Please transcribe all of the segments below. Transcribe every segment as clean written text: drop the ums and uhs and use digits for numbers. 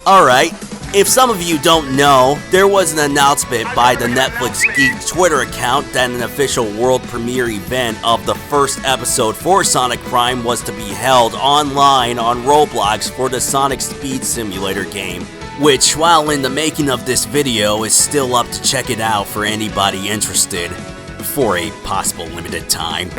Alright, if some of you don't know, there was an announcement by the Netflix Geek Twitter account that an official world premiere event of the first episode for Sonic Prime was to be held online on Roblox for the Sonic Speed Simulator game, which, while in the making of this video, is still up to check it out for anybody interested, for a possible limited time.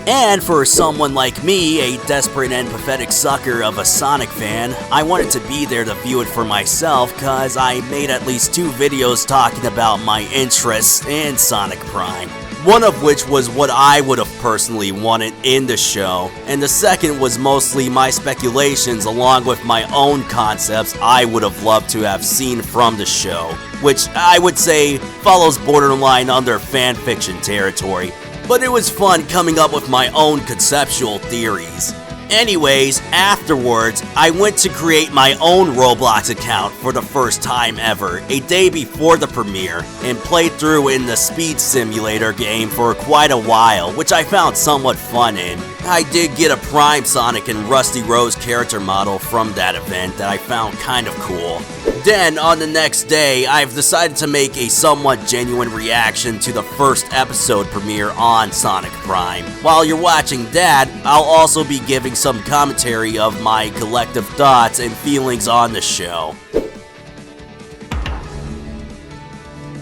And for someone like me, a desperate and pathetic sucker of a Sonic fan, I wanted to be there to view it for myself cause I made at least 2 videos talking about my interests in Sonic Prime. One of which was what I would have personally wanted in the show, and the second was mostly my speculations along with my own concepts I would have loved to have seen from the show, which I would say follows borderline under fanfiction territory. But it was fun coming up with my own conceptual theories. Anyways, afterwards, I went to create my own Roblox account for the first time ever, a day before the premiere, and played through in the Speed Simulator game for quite a while, which I found somewhat fun in. I did get a Prime Sonic and Rusty Rose character model from that event that I found kind of cool. Then, on the next day, I've decided to make a somewhat genuine reaction to the first episode premiere on Sonic Prime. While you're watching that, I'll also be giving some commentary of my collective thoughts and feelings on the show.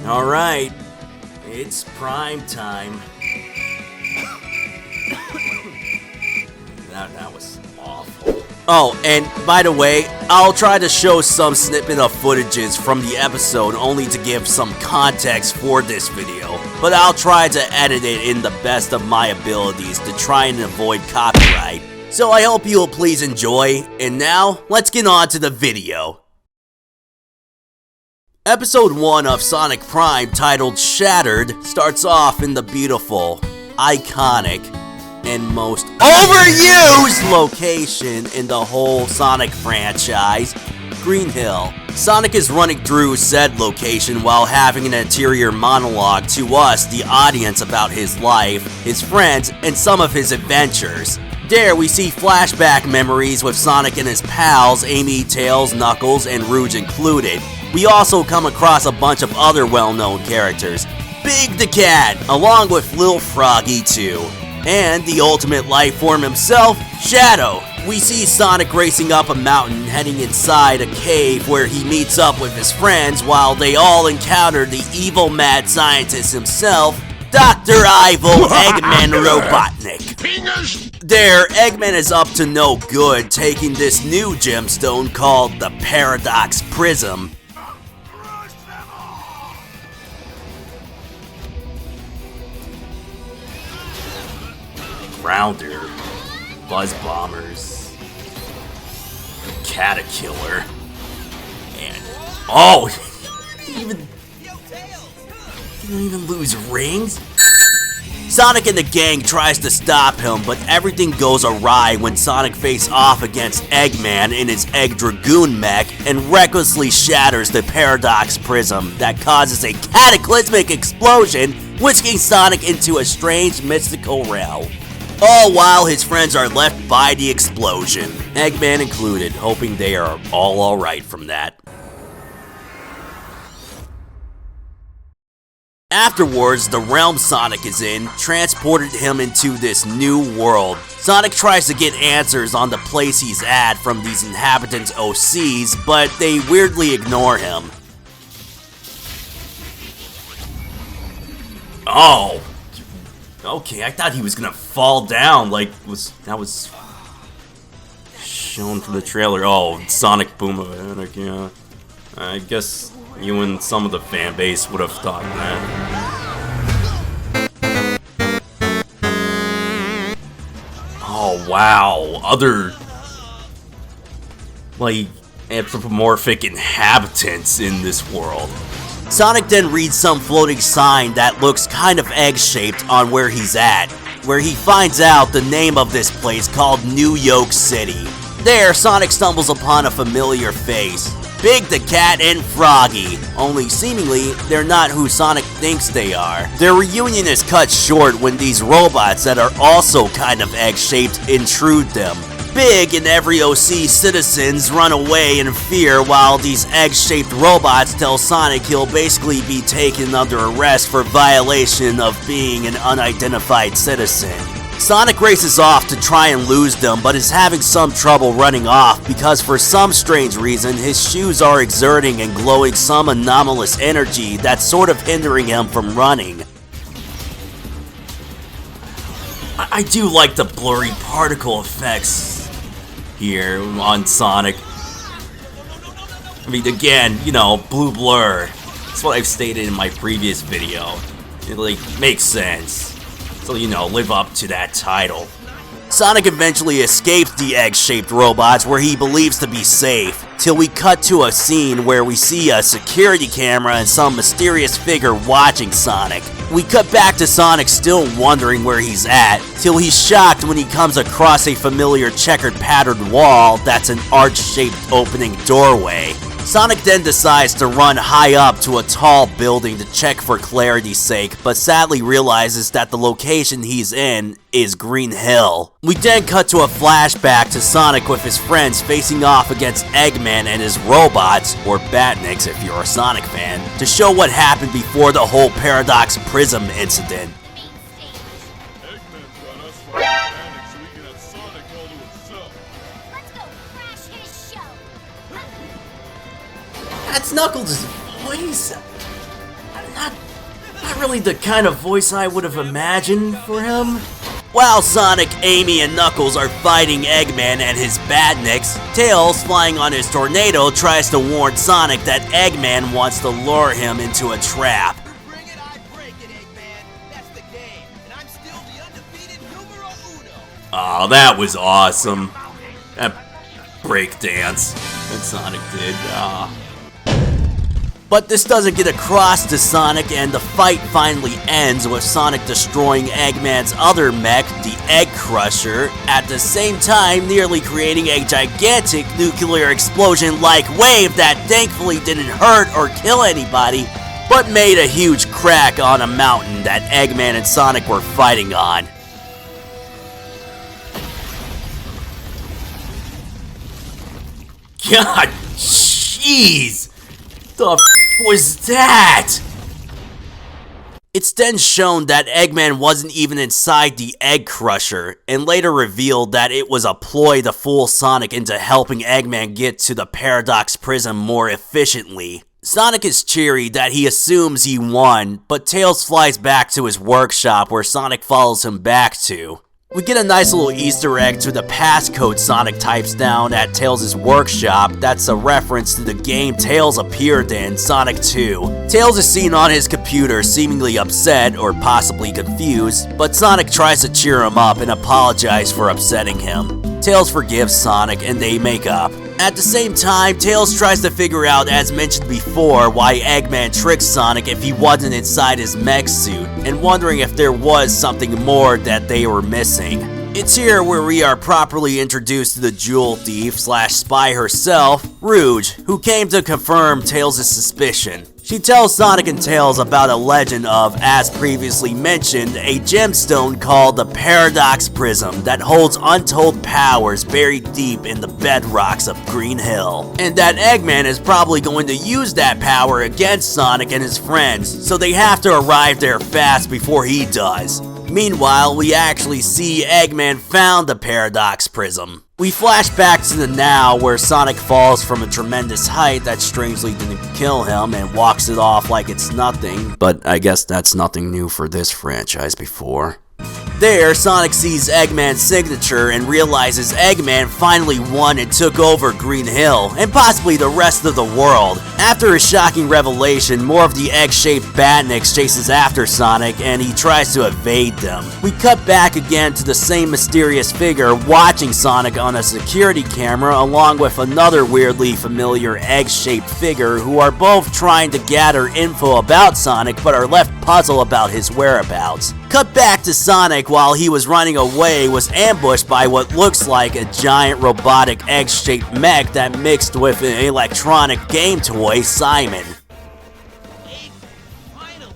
Alright, it's Prime time. That was awful. Oh, and by the way, I'll try to show some snippet of footages from the episode only to give some context for this video, but I'll try to edit it in the best of my abilities to try and avoid copyright. So I hope you'll please enjoy, and now, let's get on to the video. Episode 1 of Sonic Prime, titled Shattered, starts off in the beautiful, iconic, and most overused location in the whole Sonic franchise, Green Hill. Sonic is running through said location while having an interior monologue to us, the audience, about his life, his friends, and some of his adventures. There we see flashback memories with Sonic and his pals, Amy, Tails, Knuckles, and Rouge included. We also come across a bunch of other well-known characters. Big the Cat, along with Lil Froggy too. And the ultimate life form himself, Shadow. We see Sonic racing up a mountain, heading inside a cave where he meets up with his friends while they all encounter the evil mad scientist himself, Dr. Evil Eggman Robotnik. There, Eggman is up to no good, taking this new gemstone called the Paradox Prism. Grounder, Buzz Bombers, Caterkiller, and oh, he didn't even lose rings. Sonic and the gang tries to stop him, but everything goes awry when Sonic faces off against Eggman in his Egg Dragoon mech and recklessly shatters the Paradox Prism that causes a cataclysmic explosion, whisking Sonic into a strange mystical realm. All while his friends are left by the explosion, Eggman included, hoping they are all alright from that. Afterwards, the realm Sonic is in transported him into this new world. Sonic tries to get answers on the place he's at from these inhabitants' OCs, but they weirdly ignore him. Oh. Okay, I thought he was gonna fall down, like, that was shown from the trailer. Oh, Sonic Boom, yeah. I guess you and some of the fan base would have thought that. Oh, wow. Other, like, anthropomorphic inhabitants in this world. Sonic then reads some floating sign that looks kind of egg-shaped on where he's at, where he finds out the name of this place called New York City. There, Sonic stumbles upon a familiar face, Big the Cat and Froggy, only seemingly they're not who Sonic thinks they are. Their reunion is cut short when these robots that are also kind of egg-shaped intrude them. big, and every OC citizens run away in fear while these egg-shaped robots tell Sonic he'll basically be taken under arrest for violation of being an unidentified citizen. Sonic races off to try and lose them, but is having some trouble running off because for some strange reason his shoes are exerting and glowing some anomalous energy that's sort of hindering him from running. I do like the blurry particle effects here on Sonic. I mean, again, you know, blue blur. That's what I've stated in my previous video. It like makes sense. So, you know, live up to that title. Sonic eventually escapes the egg-shaped robots where he believes to be safe, till we cut to a scene where we see a security camera and some mysterious figure watching Sonic. We cut back to Sonic still wondering where he's at, till he's shocked when he comes across a familiar checkered patterned wall that's an arch-shaped opening doorway. Sonic then decides to run high up to a tall building to check for clarity's sake, but sadly realizes that the location he's in is Green Hill. We then cut to a flashback to Sonic with his friends facing off against Eggman and his robots, or Batniks if you're a Sonic fan, to show what happened before the whole Paradox Prism incident. That's Knuckles' voice. Not really the kind of voice I would have imagined for him. While Sonic, Amy, and Knuckles are fighting Eggman and his Batniks, Tails, flying on his tornado, tries to warn Sonic that Eggman wants to lure him into a trap. Bring it, I break it, Eggman. That's the game, and I'm still the undefeated numero uno. Oh, that was awesome. That breakdance that Sonic did. But this doesn't get across to Sonic, and the fight finally ends with Sonic destroying Eggman's other mech, the Egg Crusher, at the same time nearly creating a gigantic nuclear explosion-like wave that thankfully didn't hurt or kill anybody, but made a huge crack on a mountain that Eggman and Sonic were fighting on. God, jeez! The f was that? It's then shown that Eggman wasn't even inside the Egg Crusher, and later revealed that it was a ploy to fool Sonic into helping Eggman get to the Paradox Prism more efficiently. Sonic is cheery that he assumes he won, but Tails flies back to his workshop where Sonic follows him back to. We get a nice little Easter egg to the passcode Sonic types down at Tails' workshop. That's a reference to the game Tails appeared in, Sonic 2. Tails is seen on his computer seemingly upset or possibly confused, but Sonic tries to cheer him up and apologize for upsetting him. Tails forgives Sonic and they make up. At the same time, Tails tries to figure out, as mentioned before, why Eggman tricked Sonic if he wasn't inside his mech suit, and wondering if there was something more that they were missing. It's here where we are properly introduced to the jewel thief slash spy herself, Rouge, who came to confirm Tails' suspicion. She tells Sonic and Tails about a legend of, as previously mentioned, a gemstone called the Paradox Prism that holds untold powers buried deep in the bedrocks of Green Hill. And that Eggman is probably going to use that power against Sonic and his friends, so they have to arrive there fast before he does. Meanwhile, we actually see Eggman found the Paradox Prism. We flash back to the now where Sonic falls from a tremendous height that strangely didn't kill him and walks it off like it's nothing, but I guess that's nothing new for this franchise before. There, Sonic sees Eggman's signature and realizes Eggman finally won and took over Green Hill, and possibly the rest of the world. After his shocking revelation, more of the egg-shaped Batniks chases after Sonic, and he tries to evade them. We cut back again to the same mysterious figure watching Sonic on a security camera, along with another weirdly familiar egg-shaped figure who are both trying to gather info about Sonic but are left puzzled about his whereabouts. Cut back to Sonic while he was running away was ambushed by what looks like a giant robotic egg-shaped mech that mixed with an electronic game toy, Simon. Hey, finally!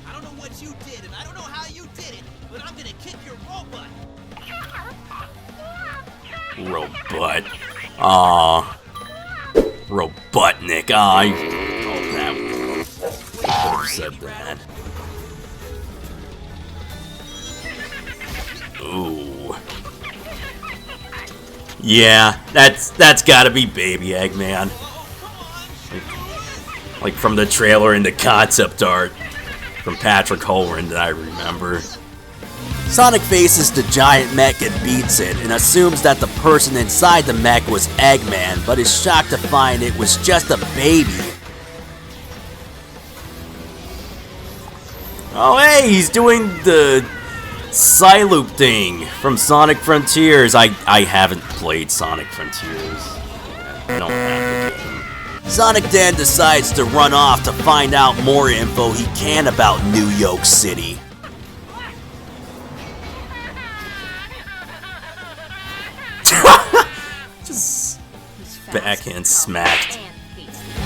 I don't know what you did, and I don't know how you did it, but I'm gonna kick your robot! Robot. Aw. Robotnik. Aw, I could have said that. Ooh. Yeah, that's gotta be Baby Eggman. Like from the trailer and the concept art from Patrick Holland that I remember. Sonic faces the giant mech and beats it, and assumes that the person inside the mech was Eggman, but is shocked to find it was just a baby. Oh hey, he's doing the Psyloop thing from Sonic Frontiers. I haven't played Sonic Frontiers. I don't have the game. Sonic then decides to run off to find out more info he can about New York City. Just backhand smacked.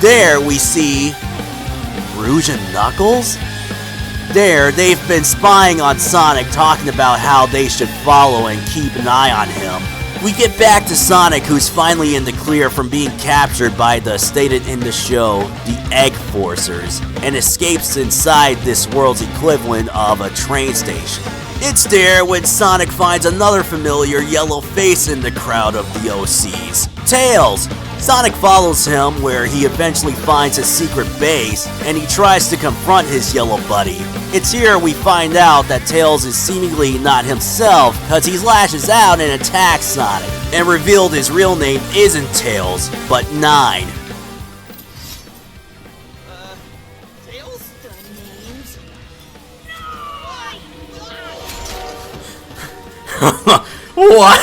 There we see Rouge and Knuckles? There, they've been spying on Sonic, talking about how they should follow and keep an eye on him. We get back to Sonic, who's finally in the clear from being captured by the stated in the show, the Egg Forcers, and escapes inside this world's equivalent of a train station. It's there when Sonic finds another familiar yellow face in the crowd of the OCs, Tails. Sonic follows him where he eventually finds his secret base, and he tries to confront his yellow buddy. It's here we find out that Tails is seemingly not himself, cause he lashes out and attacks Sonic, and revealed his real name isn't Tails, but Nine. Tails? The names. What?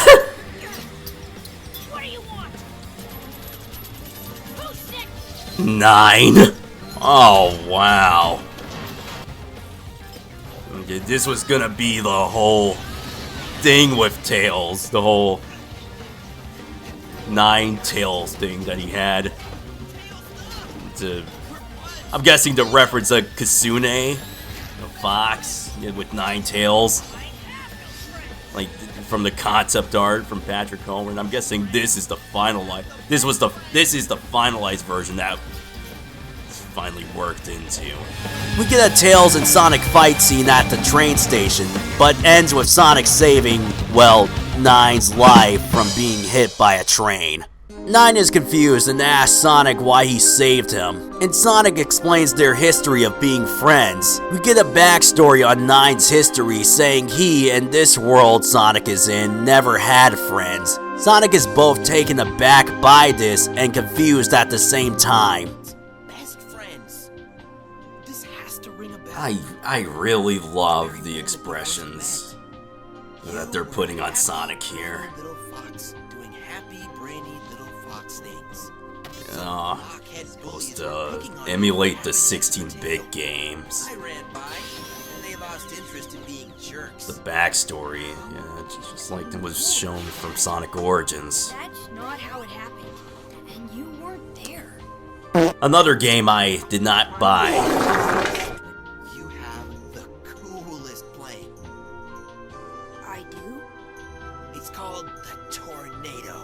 What do you want? Who's sick? 9? Oh, wow. Okay, this was gonna be the whole thing with Tails. The whole 9 Tails thing that he had. I'm guessing to reference a Kitsune, a fox with 9 tails. Like from the concept art from Patrick Holland. I'm guessing this is the finalized. This is the finalized version that finally worked into. We get a Tails and Sonic fight scene at the train station, but ends with Sonic saving, well, Nine's life from being hit by a train. Nine is confused and asks Sonic why he saved him, and Sonic explains their history of being friends. We get a backstory on Nine's history, saying he and this world Sonic is in never had friends. Sonic is both taken aback by this and confused at the same time. Best friends. This has to ring a bell. I really love the expressions that they're putting on Sonic here. Little fox doing happy, brainy little fox things. Supposed to emulate the 16-bit games. I ran by, and they lost interest in being jerks. The backstory, yeah, just like it was shown from Sonic Origins. That's not how it happened. And you weren't there. Another game I did not buy. You have the coolest plane. I do? It's called the Tornado.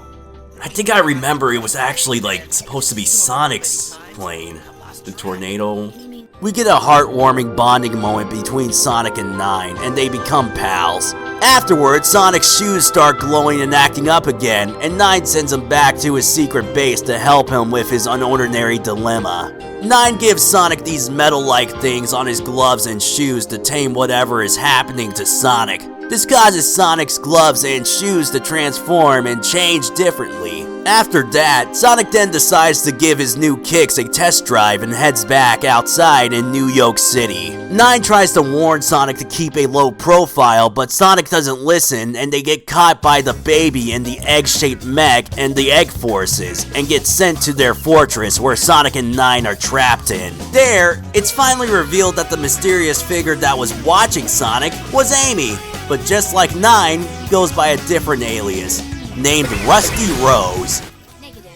I think I remember it was actually like supposed to be Sonic's plane, the Tornado. We get a heartwarming bonding moment between Sonic and Nine, and they become pals. Afterwards, Sonic's shoes start glowing and acting up again, and Nine sends him back to his secret base to help him with his unordinary dilemma. Nine gives Sonic these metal-like things on his gloves and shoes to tame whatever is happening to Sonic. This causes Sonic's gloves and shoes to transform and change differently. After that, Sonic then decides to give his new kicks a test drive and heads back outside in New York City. Nine tries to warn Sonic to keep a low profile, but Sonic doesn't listen, and they get caught by the baby in the egg-shaped mech and the Egg Forces, and get sent to their fortress where Sonic and Nine are trapped in. There, it's finally revealed that the mysterious figure that was watching Sonic was Amy, but just like Nine, goes by a different alias, named Rusty Rose. Negative.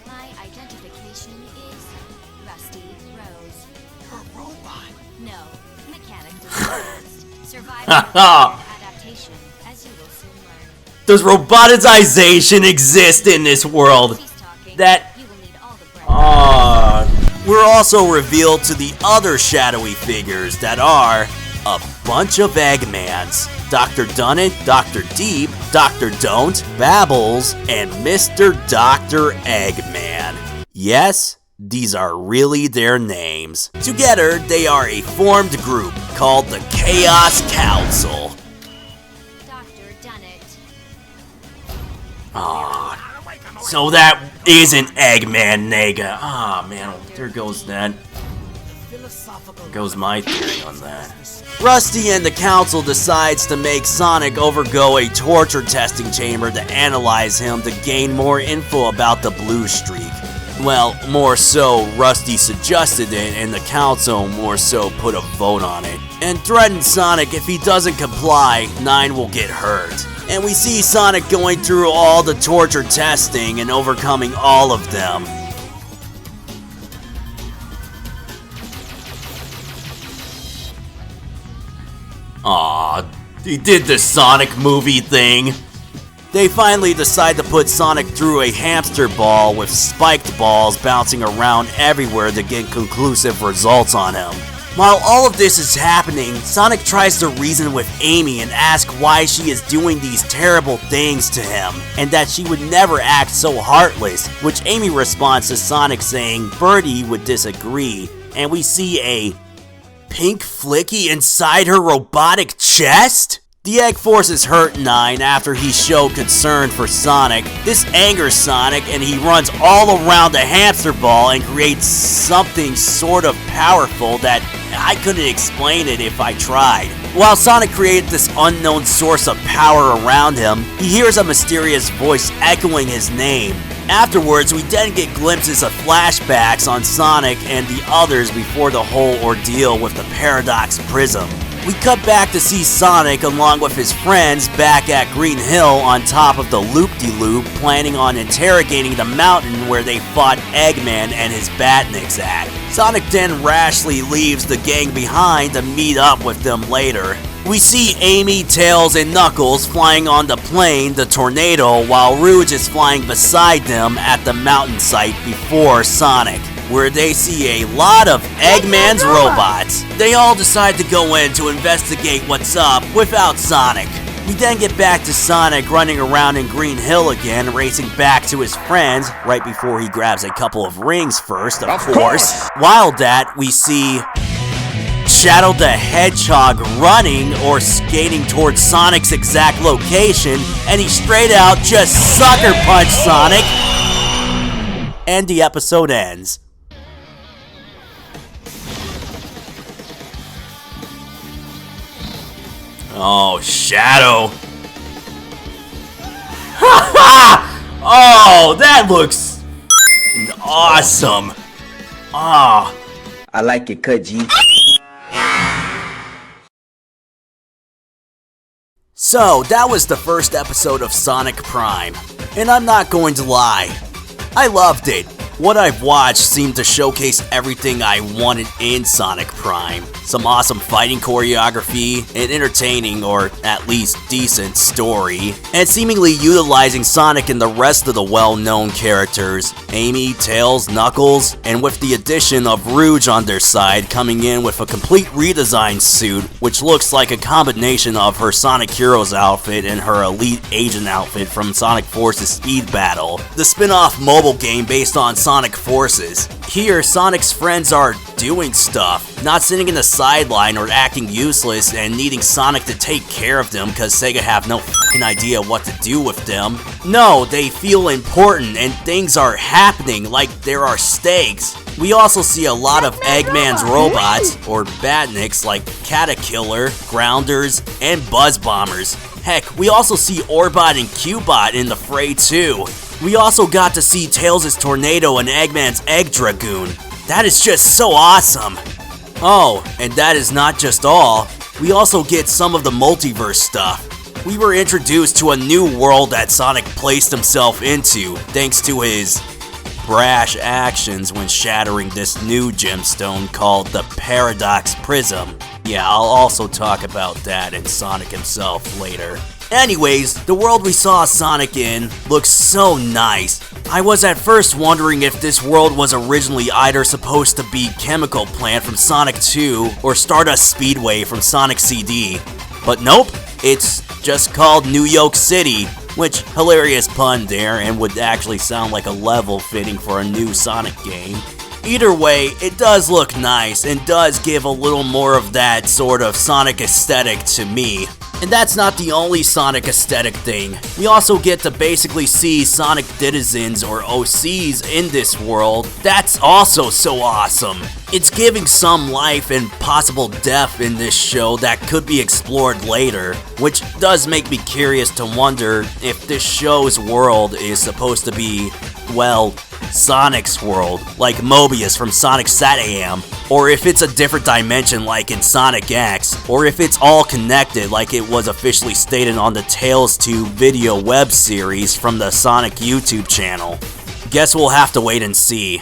My identification is Rusty Rose. You're a robot. No, mechanic developed. Survival and adaptation, as you will soon learn. Does roboticization exist in this world? She's talking. That... You will need all the bread. We're also revealed to the other shadowy figures that are a bunch of Eggmans. Dr. Dunnit, Dr. Deep, Dr. Don't, Babbles, and Mr. Dr. Eggman. Yes, these are really their names. Together, they are a formed group called the Chaos Council. Dr. Dunnit. So that isn't Eggman Nega. Ah, man, there goes that. There goes my theory on that. Rusty and the council decides to make Sonic overgo a torture testing chamber to analyze him to gain more info about the blue streak. Well, more so, Rusty suggested it, and the council more so put a vote on it. And threatened Sonic if he doesn't comply, 9 will get hurt. And we see Sonic going through all the torture testing and overcoming all of them. Aww, he did the Sonic movie thing. They finally decide to put Sonic through a hamster ball with spiked balls bouncing around everywhere to get conclusive results on him. While all of this is happening, Sonic tries to reason with Amy and ask why she is doing these terrible things to him, and that she would never act so heartless, which Amy responds to Sonic saying Birdie would disagree, and we see a pink flicky inside her robotic chest? The egg forces hurt 9 after he showed concern for Sonic. This angers Sonic and he runs all around the hamster ball and creates something sort of powerful that I couldn't explain it if I tried. While Sonic created this unknown source of power around him, he hears a mysterious voice echoing his name. Afterwards, we then get glimpses of flashbacks on Sonic and the others before the whole ordeal with the Paradox Prism. We cut back to see Sonic along with his friends back at Green Hill on top of the loop-de-loop, planning on interrogating the mountain where they fought Eggman and his Batniks at. Sonic then rashly leaves the gang behind to meet up with them later. We see Amy, Tails, and Knuckles flying on the plane, the Tornado, while Rouge is flying beside them at the mountain site before Sonic, where they see a lot of Eggman's robots. They all decide to go in to investigate what's up without Sonic. We then get back to Sonic running around in Green Hill again, racing back to his friends right before he grabs a couple of rings first, of course. While that, we see Shadow the Hedgehog running or skating towards Sonic's exact location, and he straight out just sucker punched Sonic, and the episode ends. Oh, Shadow. Oh, that looks awesome. Ah. I like it cut, G. So, that was the first episode of Sonic Prime, and I'm not going to lie, I loved it. What I've watched seemed to showcase everything I wanted in Sonic Prime. Some awesome fighting choreography, an entertaining or at least decent story, and seemingly utilizing Sonic and the rest of the well-known characters, Amy, Tails, Knuckles, and with the addition of Rouge on their side coming in with a complete redesigned suit, which looks like a combination of her Sonic Heroes outfit and her Elite Agent outfit from Sonic Forces Speed Battle, the spin-off mobile game based on Sonic Forces. Here, Sonic's friends are doing stuff, not sitting in the sideline or acting useless and needing Sonic to take care of them because Sega have no fucking idea what to do with them. No, they feel important and things are happening like there are stakes. We also see a lot of Eggman's robots, or Batniks, like Caterkiller, Grounders, and Buzz Bombers. Heck, we also see Orbot and Cubot in the fray too. We also got to see Tails' Tornado and Eggman's Egg Dragoon. That is just so awesome. Oh, and that is not just all. We also get some of the multiverse stuff. We were introduced to a new world that Sonic placed himself into, thanks to his brash actions when shattering this new gemstone called the Paradox Prism. Yeah, I'll also talk about that and Sonic himself later. Anyways, the world we saw Sonic in looks so nice. I was at first wondering if this world was originally either supposed to be Chemical Plant from Sonic 2 or Stardust Speedway from Sonic CD. But nope, it's just called New York City, which hilarious pun there and would actually sound like a level fitting for a new Sonic game. Either way, it does look nice and does give a little more of that sort of Sonic aesthetic to me. And that's not the only Sonic aesthetic thing. We also get to basically see Sonic Citizens or OCs in this world. That's also so awesome. It's giving some life and possible death in this show that could be explored later, which does make me curious to wonder if this show's world is supposed to be, well, Sonic's world, like Mobius from Sonic SatAM, or if it's a different dimension like in Sonic X, or if it's all connected like it was officially stated on the Tales 2 video web series from the Sonic YouTube channel. Guess we'll have to wait and see.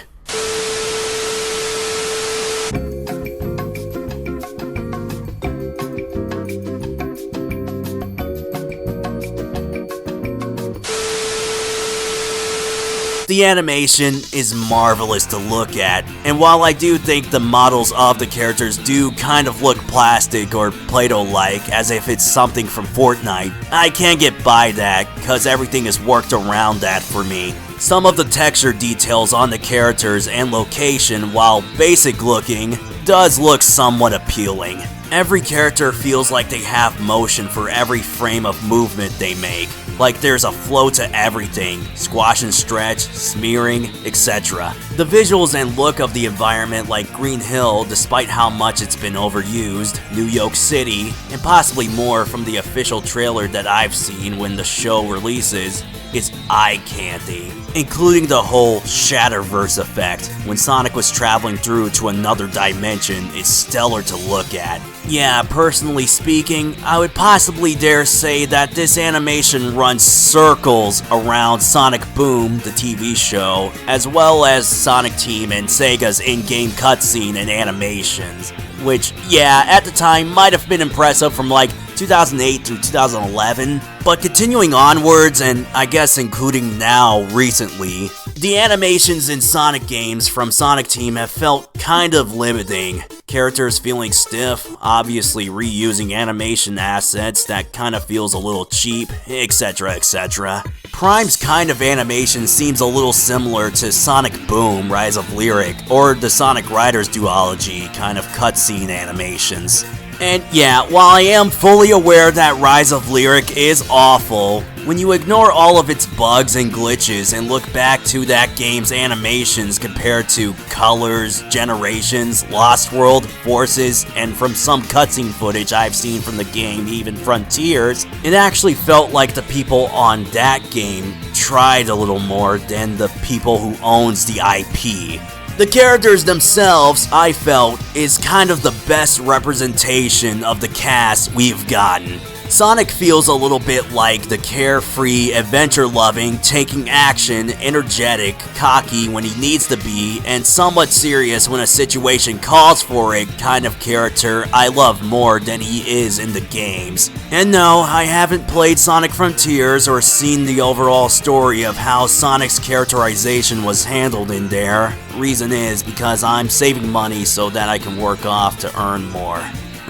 The animation is marvelous to look at, and while I do think the models of the characters do kind of look plastic or Play-Doh-like, as if it's something from Fortnite, I can't get by that, cause everything is worked around that for me. Some of the texture details on the characters and location, while basic looking, does look somewhat appealing. Every character feels like they have motion for every frame of movement they make. Like there's a flow to everything, squash and stretch, smearing, etc. The visuals and look of the environment like Green Hill, despite how much it's been overused, New York City, and possibly more from the official trailer that I've seen when the show releases, is eye candy. Including the whole Shatterverse effect, when Sonic was traveling through to another dimension, is stellar to look at. Yeah, personally speaking, I would possibly dare say that this animation runs circles around Sonic Boom, the TV show, as well as Sonic Team and Sega's in-game cutscene and animations. Which, yeah, at the time might have been impressive from like 2008 through 2011, but continuing onwards, and I guess including now recently, the animations in Sonic games from Sonic Team have felt kind of limiting. Characters feeling stiff, obviously reusing animation assets that kind of feels a little cheap, etc, etc. Prime's kind of animation seems a little similar to Sonic Boom, Rise of Lyric, or the Sonic Riders duology kind of cutscene animations. And yeah, while I am fully aware that Rise of Lyric is awful, when you ignore all of its bugs and glitches and look back to that game's animations compared to Colors, Generations, Lost World, Forces, and from some cutscene footage I've seen from the game, even Frontiers, it actually felt like the people on that game tried a little more than the people who owns the IP. The characters themselves, I felt, is kind of the best representation of the cast we've gotten. Sonic feels a little bit like the carefree, adventure-loving, taking action, energetic, cocky when he needs to be, and somewhat serious when a situation calls for it kind of character I love more than he is in the games. And no, I haven't played Sonic Frontiers or seen the overall story of how Sonic's characterization was handled in there. Reason is because I'm saving money so that I can work off to earn more.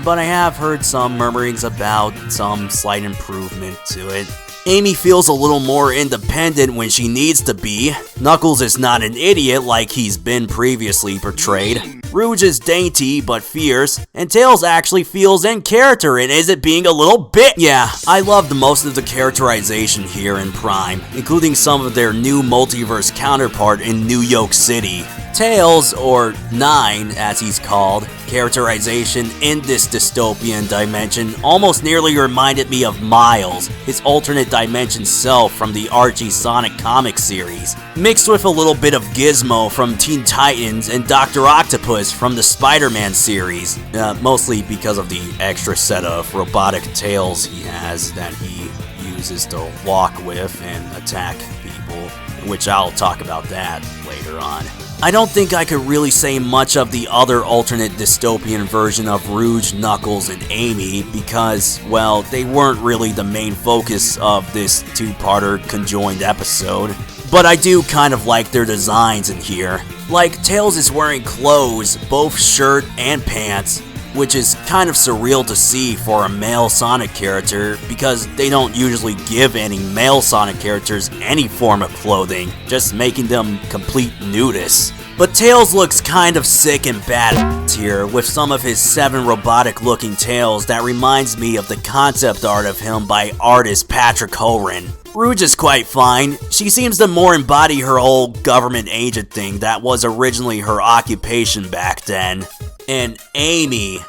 But I have heard some murmurings about some slight improvement to it. Amy feels a little more independent when she needs to be. Knuckles is not an idiot like he's been previously portrayed. Rouge is dainty but fierce, and Tails actually feels in character and isn't being a little bit. Yeah, I loved most of the characterization here in Prime, including some of their new multiverse counterpart in New York City. Tails, or Nine as he's called, characterization in this dystopian dimension almost nearly reminded me of Miles, his alternate dimension self from the Archie Sonic comic series, mixed with a little bit of Gizmo from Teen Titans and Dr. Octopus from the Spider-Man series, mostly because of the extra set of robotic tails he has that he uses to walk with and attack people which I'll talk about that later on. I don't think I could really say much of the other alternate dystopian version of Rouge, Knuckles, and Amy because, well, they weren't really the main focus of this two-parter conjoined episode. But I do kind of like their designs in here. Like, Tails is wearing clothes, both shirt and pants, which is kind of surreal to see for a male Sonic character because they don't usually give any male Sonic characters any form of clothing, just making them complete nudists. But Tails looks kind of sick and bad here with some of his 7 robotic looking tails that reminds me of the concept art of him by artist Patrick Horan. Rouge is quite fine. She seems to more embody her whole government agent thing that was originally her occupation back then. And Amy,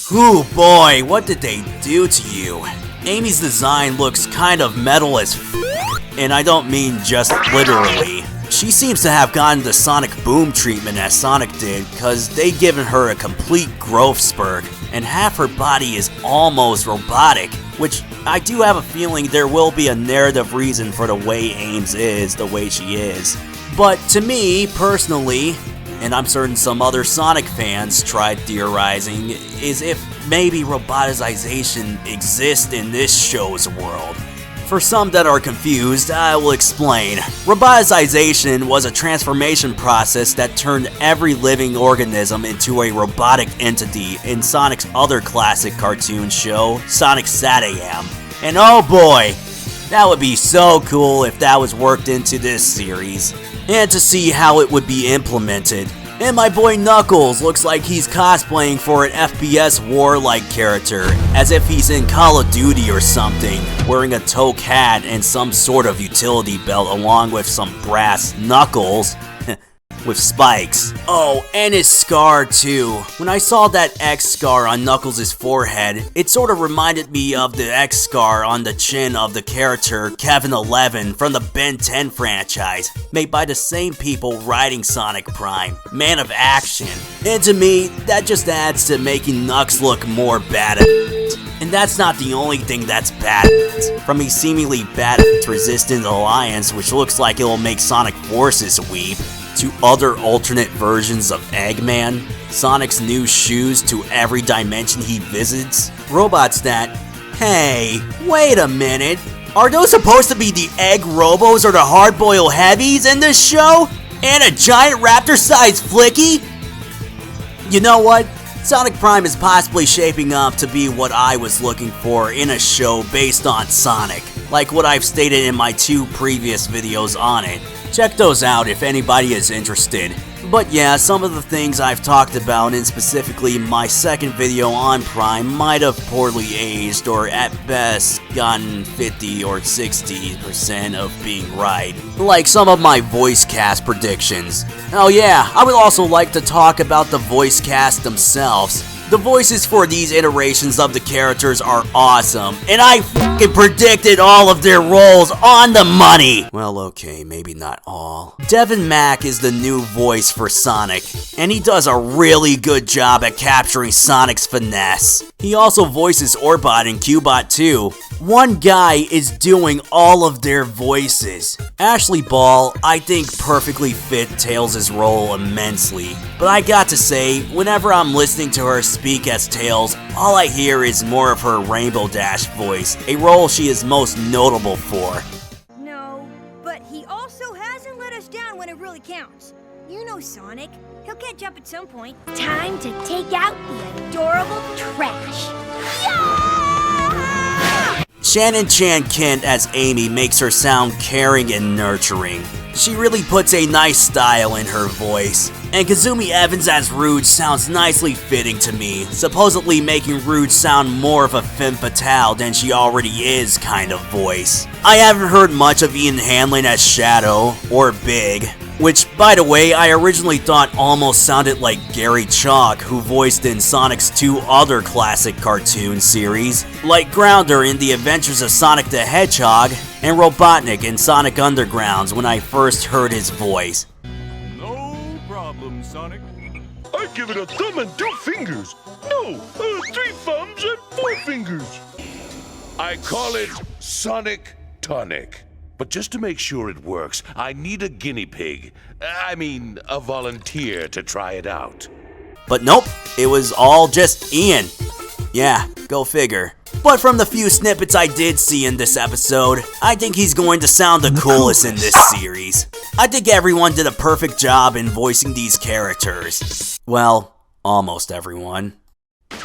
whew boy, what did they do to you? Amy's design looks kind of metal as and I don't mean just literally. She seems to have gotten the Sonic Boom treatment as Sonic did, cause they given her a complete growth spurt, and half her body is almost robotic, which I do have a feeling there will be a narrative reason for the way Ames is the way she is. But to me, personally, and I'm certain some other Sonic fans tried theorizing, is if maybe roboticization exists in this show's world. For some that are confused, I will explain. Roboticization was a transformation process that turned every living organism into a robotic entity in Sonic's other classic cartoon show, Sonic Sat-AM. And oh boy, that would be so cool if that was worked into this series, and to see how it would be implemented. And my boy Knuckles looks like he's cosplaying for an FPS war-like character, as if he's in Call of Duty or something, wearing a toque hat and some sort of utility belt along with some brass knuckles with spikes. Oh, and his scar too. When I saw that X scar on Knuckles' forehead, it sort of reminded me of the X scar on the chin of the character Kevin 11 from the Ben 10 franchise, made by the same people writing Sonic Prime, Man of Action. And to me, that just adds to making Knux look more badass. And that's not the only thing that's badass. From a seemingly badass Resistance Alliance, which looks like it will make Sonic Forces weep, to other alternate versions of Eggman, Sonic's new shoes to every dimension he visits, robots that, hey, wait a minute, are those supposed to be the Egg Robos or the Hard-Boiled Heavies in this show? And a giant raptor-sized Flicky? You know what? Sonic Prime is possibly shaping up to be what I was looking for in a show based on Sonic, like what I've stated in my 2 previous videos on it. Check those out if anybody is interested. But yeah, some of the things I've talked about, and specifically my second video on Prime, might have poorly aged or at best gotten 50 or 60% of being right. Like some of my voice cast predictions. Oh yeah, I would also like to talk about the voice cast themselves. The voices for these iterations of the characters are awesome, and I f***ing predicted all of their roles on the money! Well, okay, maybe not all. Devin Mack is the new voice for Sonic, and he does a really good job at capturing Sonic's finesse. He also voices Orbot and Cubot too. One guy is doing all of their voices. Ashley Ball, I think, perfectly fit Tails' role immensely. But I got to say, whenever I'm listening to her speak as Tails, all I hear is more of her Rainbow Dash voice, a role she is most notable for. No, but he also hasn't let us down when it really counts. You know Sonic. He'll catch up at some point. Time to take out the adorable trash. Yeah! Shannon Chan Kent as Amy makes her sound caring and nurturing. She really puts a nice style in her voice. And Kazumi Evans as Rouge sounds nicely fitting to me, supposedly making Rouge sound more of a femme fatale than she already is kind of voice. I haven't heard much of Ian Hanlon as Shadow, or Big, which, by the way, I originally thought almost sounded like Gary Chalk, who voiced in Sonic's 2 other classic cartoon series, like Grounder in The Adventures of Sonic the Hedgehog, and Robotnik in Sonic Undergrounds when I first heard his voice. No problem, Sonic. I give it a thumb and 2 fingers. No, 3 thumbs and 4 fingers. I call it Sonic Tonic. But just to make sure it works, I need a guinea pig. I mean, a volunteer to try it out. But nope, it was all just Ian. Yeah, go figure. But from the few snippets I did see in this episode, I think he's going to sound the coolest in this series. I think everyone did a perfect job in voicing these characters. Well, almost everyone.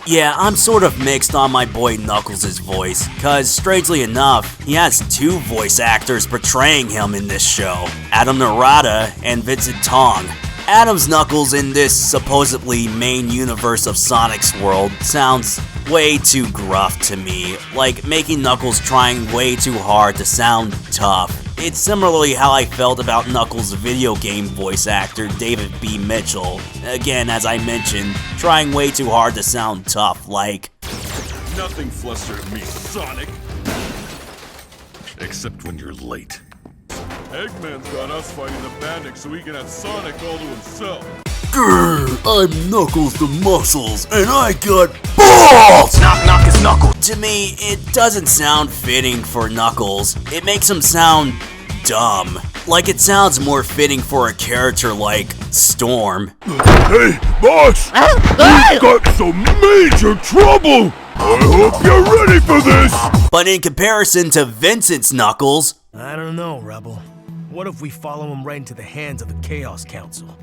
Yeah, I'm sort of mixed on my boy Knuckles' voice, cause strangely enough, he has two voice actors portraying him in this show, Adam Narada and Vincent Tong. Adam's Knuckles in this supposedly main universe of Sonic's world sounds way too gruff to me, like making Knuckles trying way too hard to sound tough. It's similarly how I felt about Knuckles' video game voice actor David B. Mitchell. Again, as I mentioned, trying way too hard to sound tough, like... Nothing flusters me, Sonic. Except when you're late. Eggman's got us fighting the bandits so he can have Sonic all to himself. Grr, I'm Knuckles the Muscles, and I got balls! Knock knock is Knuckles. To me, it doesn't sound fitting for Knuckles. It makes him sound dumb. Like it sounds more fitting for a character like Storm. Hey, boss! We've got some major trouble! I hope you're ready for this! But in comparison to Vincent's Knuckles... I don't know, Rebel. What if we follow him right into the hands of the Chaos Council?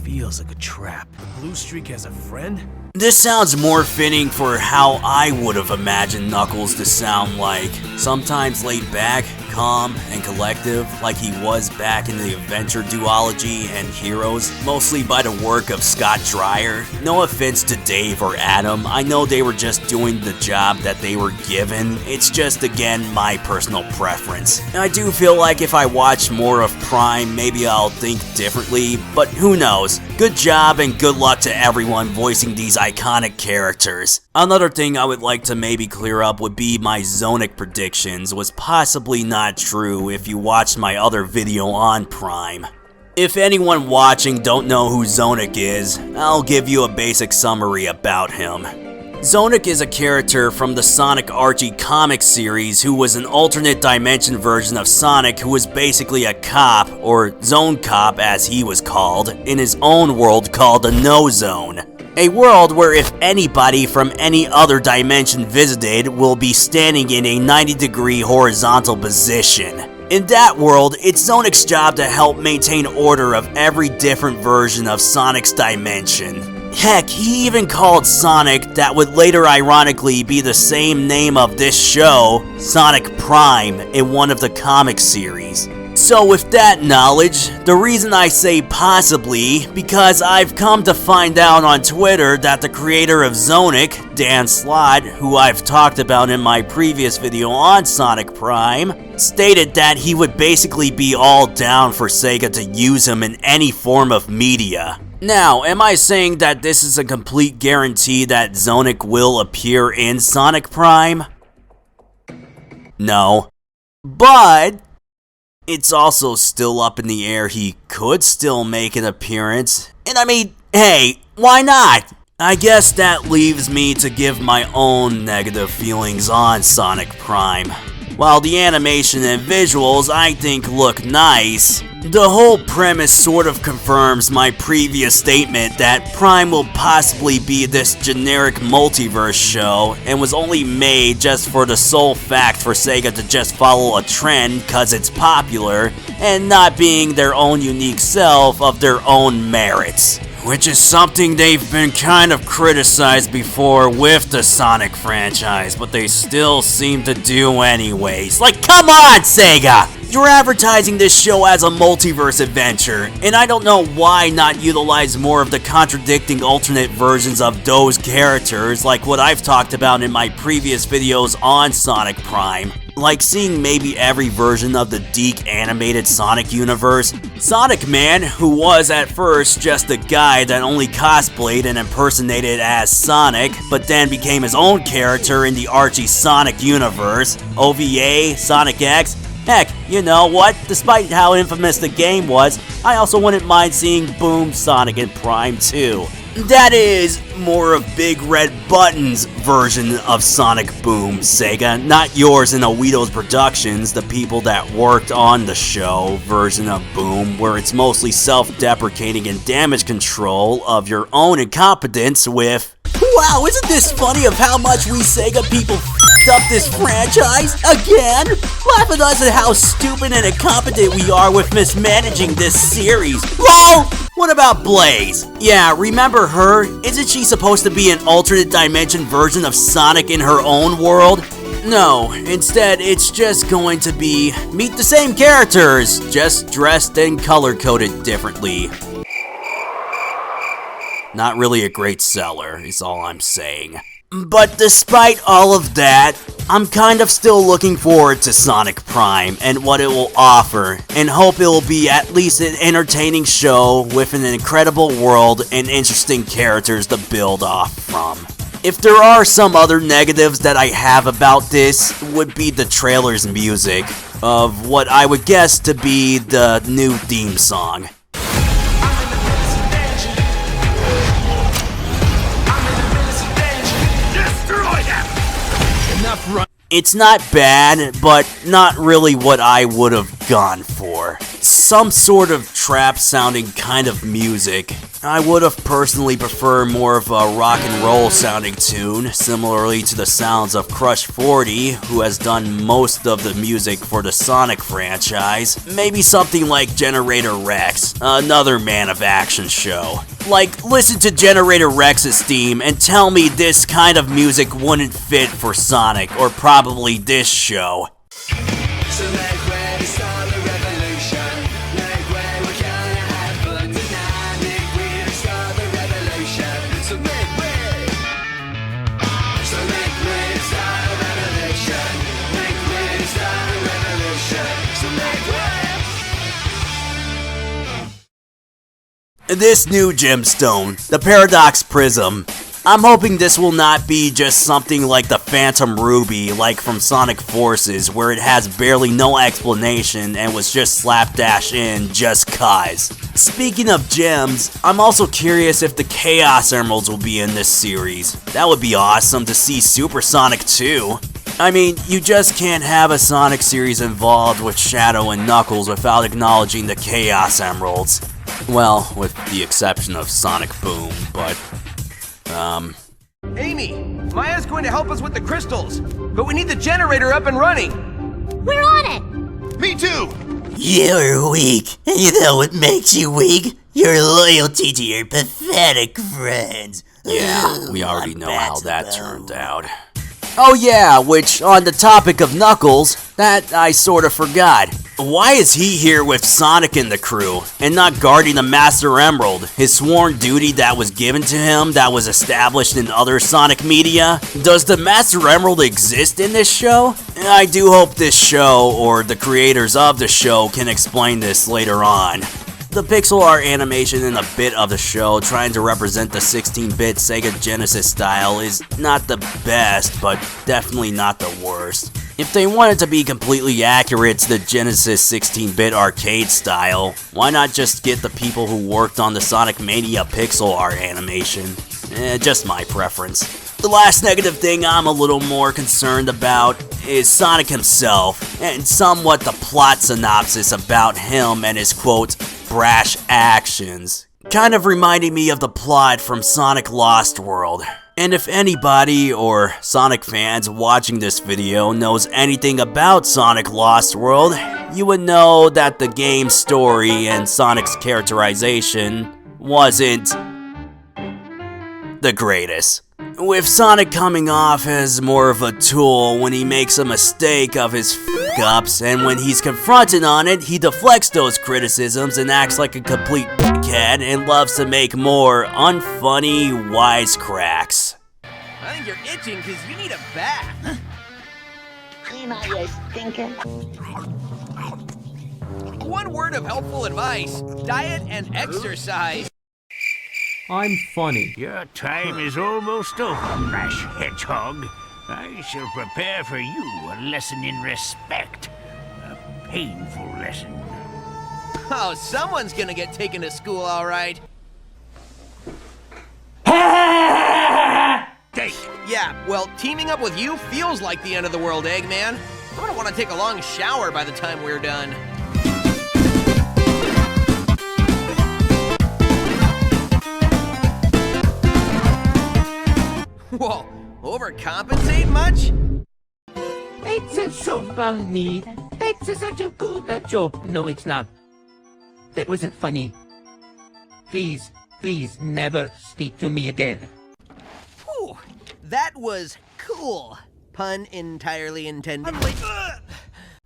Feels like a trap. The Blue Streak has a friend? This sounds more fitting for how I would have imagined Knuckles to sound like. Sometimes laid back, calm, and collective, like he was back in the Adventure duology and Heroes, mostly by the work of Scott Dreyer. No offense to Dave or Adam, I know they were just doing the job that they were given. It's just, again, my personal preference. And I do feel like if I watch more of Prime, maybe I'll think differently, but who knows. Good job and good luck to everyone voicing these iconic characters. Another thing I would like to maybe clear up would be my Zonic predictions was possibly not true if you watched my other video on Prime. If anyone watching don't know who Zonic is, I'll give you a basic summary about him. Zonic is a character from the Sonic Archie comic series who was an alternate dimension version of Sonic who was basically a cop, or Zone Cop as he was called, in his own world called the No Zone. A world where if anybody from any other dimension visited will be standing in a 90-degree horizontal position. In that world, it's Zonic's job to help maintain order of every different version of Sonic's dimension. Heck, he even called Sonic, that would later ironically be the same name of this show, Sonic Prime, in one of the comic series. So with that knowledge, the reason I say possibly, because I've come to find out on Twitter that the creator of Zonic, Dan Slott, who I've talked about in my previous video on Sonic Prime, stated that he would basically be all down for Sega to use him in any form of media. Now, am I saying that this is a complete guarantee that Zonic will appear in Sonic Prime? No. But it's also still up in the air he could still make an appearance. And I mean, hey, why not? I guess that leaves me to give my own negative feelings on Sonic Prime. While the animation and visuals I think look nice, the whole premise sort of confirms my previous statement that Prime will possibly be this generic multiverse show and was only made just for the sole fact for Sega to just follow a trend cause it's popular and not being their own unique self of their own merits. Which is something they've been kind of criticized before with the Sonic franchise, but they still seem to do anyways. Like, come on, Sega! You're advertising this show as a multiverse adventure, and I don't know why not utilize more of the contradicting alternate versions of those characters like what I've talked about in my previous videos on Sonic Prime. Like seeing maybe every version of the DiC animated Sonic universe. Sonic Man, who was at first just a guy that only cosplayed and impersonated as Sonic, but then became his own character in the Archie Sonic universe. OVA, Sonic X. Heck, you know what? Despite how infamous the game was, I also wouldn't mind seeing Boom Sonic in Prime too. That is more of Big Red Button's version of Sonic Boom, Sega, not yours and Oito's Productions, the people that worked on the show, version of Boom, where it's mostly self-deprecating and damage control of your own incompetence with... Wow, isn't this funny of how much we Sega people f***ed up this franchise? Again? Laugh at us at how stupid and incompetent we are with mismanaging this series. LOL! What about Blaze? Yeah, remember her? Isn't she supposed to be an alternate dimension version of Sonic in her own world? No, instead it's just going to be meet the same characters, just dressed and color-coded differently. Not really a great seller, is all I'm saying. But despite all of that, I'm kind of still looking forward to Sonic Prime and what it will offer, and hope it will be at least an entertaining show with an incredible world and interesting characters to build off from. If there are some other negatives that I have about this, would be the trailer's music, of what I would guess to be the new theme song. It's not bad, but not really what I would have gone for. Some sort of trap-sounding kind of music. I would have personally preferred more of a rock and roll sounding tune, similarly to the sounds of Crush 40, who has done most of the music for the Sonic franchise. Maybe something like Generator Rex, another Man of Action show. Like, listen to Generator Rex's theme and tell me this kind of music wouldn't fit for Sonic, or probably this show. So make way to start the revolution. Make way, we're gonna have fun tonight. Make way to start the revolution. So make way. So make way to start a revolution. Make way to start a revolution. So make way. This new gemstone, the Paradox Prism. I'm hoping this will not be just something like the Phantom Ruby, like from Sonic Forces, where it has barely no explanation and was just slapdash in just cause. Speaking of gems, I'm also curious if the Chaos Emeralds will be in this series. That would be awesome to see Super Sonic 2. I mean, you just can't have a Sonic series involved with Shadow and Knuckles without acknowledging the Chaos Emeralds. Well, with the exception of Sonic Boom, but... Amy, Maya's going to help us with the crystals, but we need the generator up and running. We're on it! Me too! You're weak. You know what makes you weak? Your loyalty to your pathetic friends. Yeah, we already know how that turned out. Oh yeah, which, on the topic of Knuckles, that I sort of forgot. Why is he here with Sonic and the crew, and not guarding the Master Emerald, his sworn duty that was given to him that was established in other Sonic media? Does the Master Emerald exist in this show? I do hope this show, or the creators of the show, can explain this later on. The pixel art animation in a bit of the show trying to represent the 16-bit Sega Genesis style is not the best, but definitely not the worst. If they wanted to be completely accurate to the Genesis 16-bit arcade style, why not just get the people who worked on the Sonic Mania pixel art animation? Just my preference. The last negative thing I'm a little more concerned about is Sonic himself, and somewhat the plot synopsis about him and his quote, brash actions. Kind of reminding me of the plot from Sonic Lost World. And if anybody, or Sonic fans watching this video, knows anything about Sonic Lost World, you would know that the game's story and Sonic's characterization wasn't the greatest. With Sonic coming off as more of a tool when he makes a mistake of his f***ups, and when he's confronted on it, he deflects those criticisms and acts like a complete dickhead and loves to make more unfunny wisecracks. I think you're itching because you need a bath. Clean out your stinker. One word of helpful advice: diet and exercise. I'm funny. Your time is almost over, rash hedgehog. I shall prepare for you a lesson in respect. A painful lesson. Oh, someone's gonna get taken to school, all right. Yeah, well, teaming up with you feels like the end of the world, Eggman. I'm gonna want to take a long shower by the time we're done. Whoa, overcompensate much? It's so funny. It's such a good joke. No, it's not. That wasn't funny. Please, please never speak to me again. Whew, that was cool. Pun entirely intended.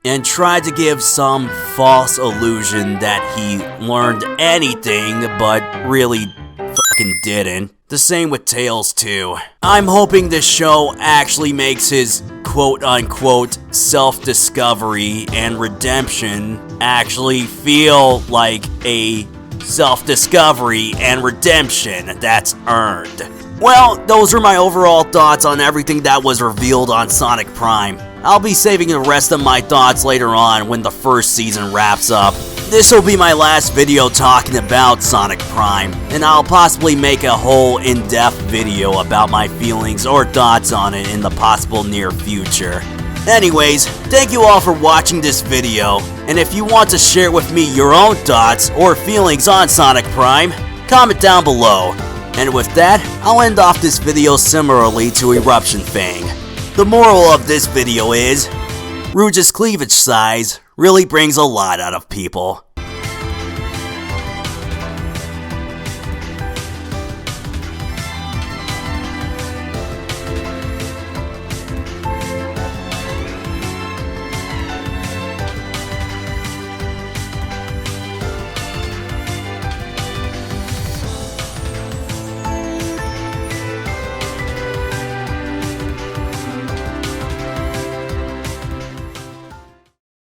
And tried to give some false illusion that he learned anything, but really fucking didn't. The same with Tails too. I'm hoping this show actually makes his quote-unquote self-discovery and redemption actually feel like a self-discovery and redemption that's earned. Well, those are my overall thoughts on everything that was revealed on Sonic Prime. I'll be saving the rest of my thoughts later on when the first season wraps up. This will be my last video talking about Sonic Prime, and I'll possibly make a whole in-depth video about my feelings or thoughts on it in the possible near future. Anyways, thank you all for watching this video, and if you want to share with me your own thoughts or feelings on Sonic Prime, comment down below. And with that, I'll end off this video similarly to Eruption Fang. The moral of this video is, Rouge's cleavage size really brings a lot out of people.